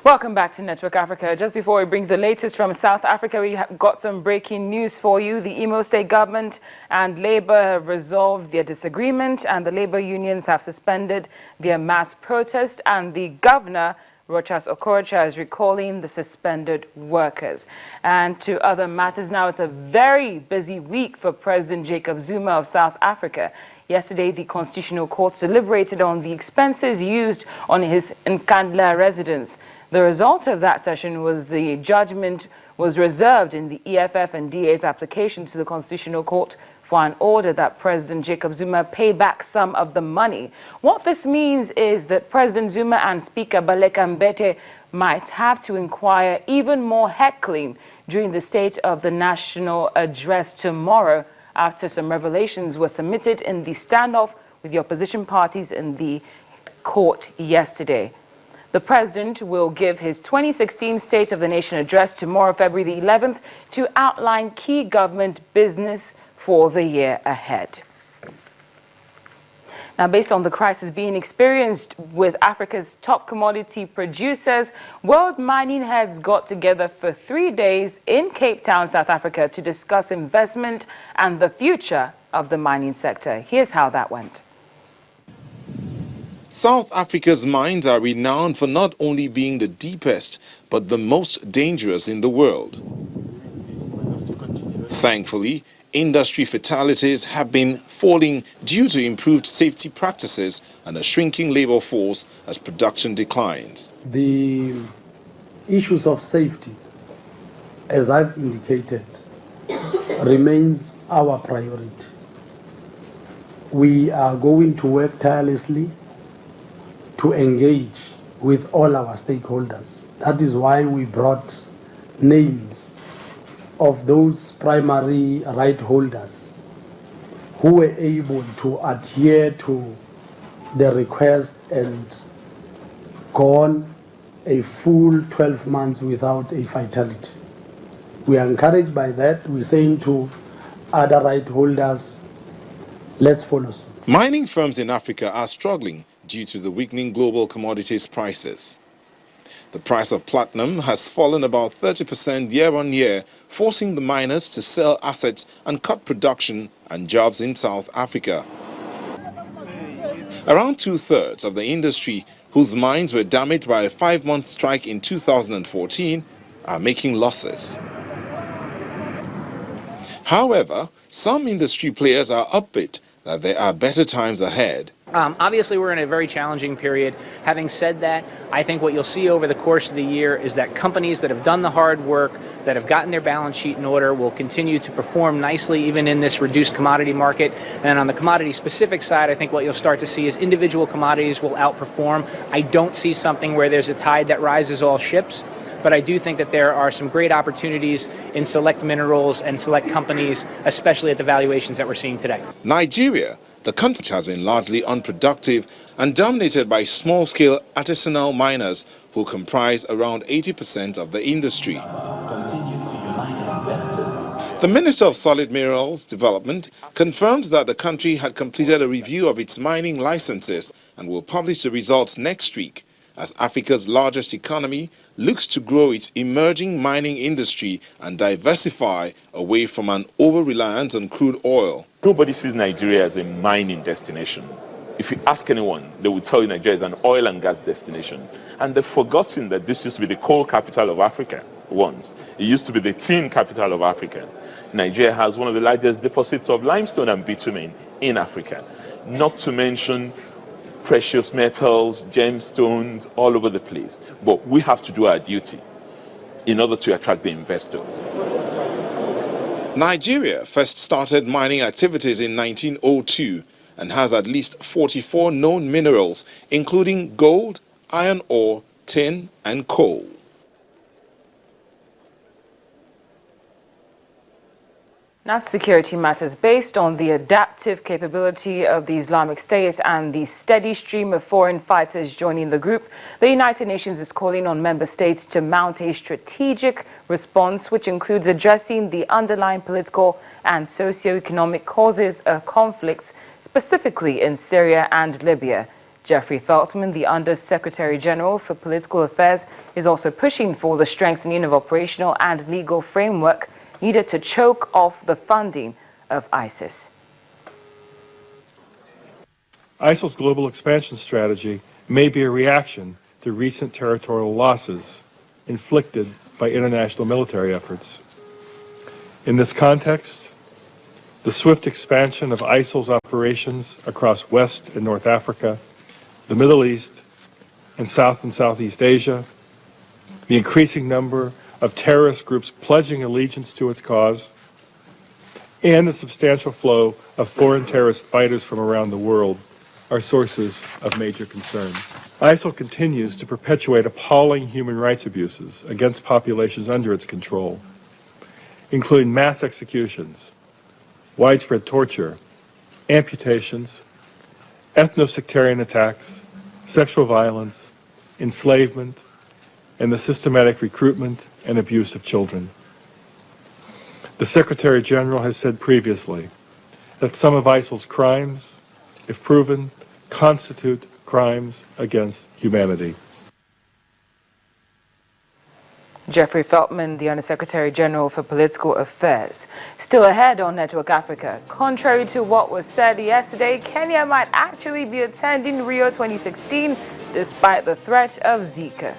Welcome back to Network Africa. Just before we bring the latest from South Africa, we have got some breaking news for you. The Imo State government and Labour have resolved their disagreement, and the Labour unions have suspended their mass protest, and the governor, Rochas Okorocha, is recalling the suspended workers. And to other matters now, it's a very busy week for President Jacob Zuma of South Africa. Yesterday, the Constitutional Court deliberated on the expenses used on his Nkandla residence. The result of that session was the judgment was reserved in the EFF and DA's application to the Constitutional Court for an order that President Jacob Zuma pay back some of the money. What this means is that President Zuma and Speaker Baleka Mbete might have to inquire even more heckling during the State of the National Address tomorrow, after some revelations were submitted in the standoff with the opposition parties in the court yesterday. The president will give his 2016 State of the Nation address tomorrow, February the 11th, to outline key government business for the year ahead. Now, based on the crisis being experienced with Africa's top commodity producers, world mining heads got together for 3 days in Cape Town, South Africa, to discuss investment and the future of the mining sector. Here's how that went. South Africa's mines are renowned for not only being the deepest, but the most dangerous in the world. Thankfully, industry fatalities have been falling due to improved safety practices and a shrinking labor force as production declines. The issues of safety, as I've indicated, remains our priority. We are going to work tirelessly to engage with all our stakeholders. That is why we brought names of those primary right holders who were able to adhere to the request and gone a full 12 months without a fatality. We are encouraged by that. We're saying to other right holders, let's follow suit. Mining firms in Africa are struggling due to the weakening global commodities prices. The price of platinum has fallen about 30% year on year, forcing the miners to sell assets and cut production and jobs in South Africa. Around 2/3 of the industry, whose mines were damaged by a 5-month strike in 2014, are making losses. However, some industry players are upbeat that there are better times ahead. Obviously, we're in a very challenging period. Having said that, I think what you'll see over the course of the year is that companies that have done the hard work, that have gotten their balance sheet in order, will continue to perform nicely even in this reduced commodity market. And on the commodity-specific side, I think what you'll start to see is individual commodities will outperform. I don't see something where there's a tide that rises all ships, but I do think that there are some great opportunities in select minerals and select companies, especially at the valuations that we're seeing today. Nigeria, the country has been largely unproductive and dominated by small-scale artisanal miners who comprise around 80% of the industry. The Minister of Solid Minerals Development confirmed that the country had completed a review of its mining licenses and will publish the results next week, as Africa's largest economy looks to grow its emerging mining industry and diversify away from an over-reliance on crude oil. Nobody sees Nigeria as a mining destination. If you ask anyone, they will tell you Nigeria is an oil and gas destination. And they've forgotten that this used to be the coal capital of Africa once. It used to be the tin capital of Africa. Nigeria has one of the largest deposits of limestone and bitumen in Africa. Not to mention precious metals, gemstones, all over the place. But we have to do our duty in order to attract the investors. Nigeria first started mining activities in 1902 and has at least 44 known minerals, including gold, iron ore, tin, and coal. Now to security matters. Based on the adaptive capability of the Islamic State and the steady stream of foreign fighters joining the group, the United Nations is calling on member states to mount a strategic response, which includes addressing the underlying political and socio-economic causes of conflicts, specifically in Syria and Libya. Jeffrey Feltman, the Under-Secretary General for Political Affairs, is also pushing for the strengthening of operational and legal framework needed to choke off the funding of ISIS. ISIL's global expansion strategy may be a reaction to recent territorial losses inflicted by international military efforts. In this context, the swift expansion of ISIL's operations across West and North Africa, the Middle East, and South and Southeast Asia, the increasing number of terrorist groups pledging allegiance to its cause, and the substantial flow of foreign terrorist fighters from around the world are sources of major concern. ISIL continues to perpetuate appalling human rights abuses against populations under its control, including mass executions, widespread torture, amputations, ethno-sectarian attacks, sexual violence, enslavement, and the systematic recruitment and abuse of children. The Secretary General has said previously that some of ISIL's crimes, if proven, constitute crimes against humanity. Jeffrey Feltman, the Under-Secretary General for Political Affairs. Still ahead on Network Africa, contrary to what was said yesterday, Kenya might actually be attending Rio 2016 despite the threat of Zika.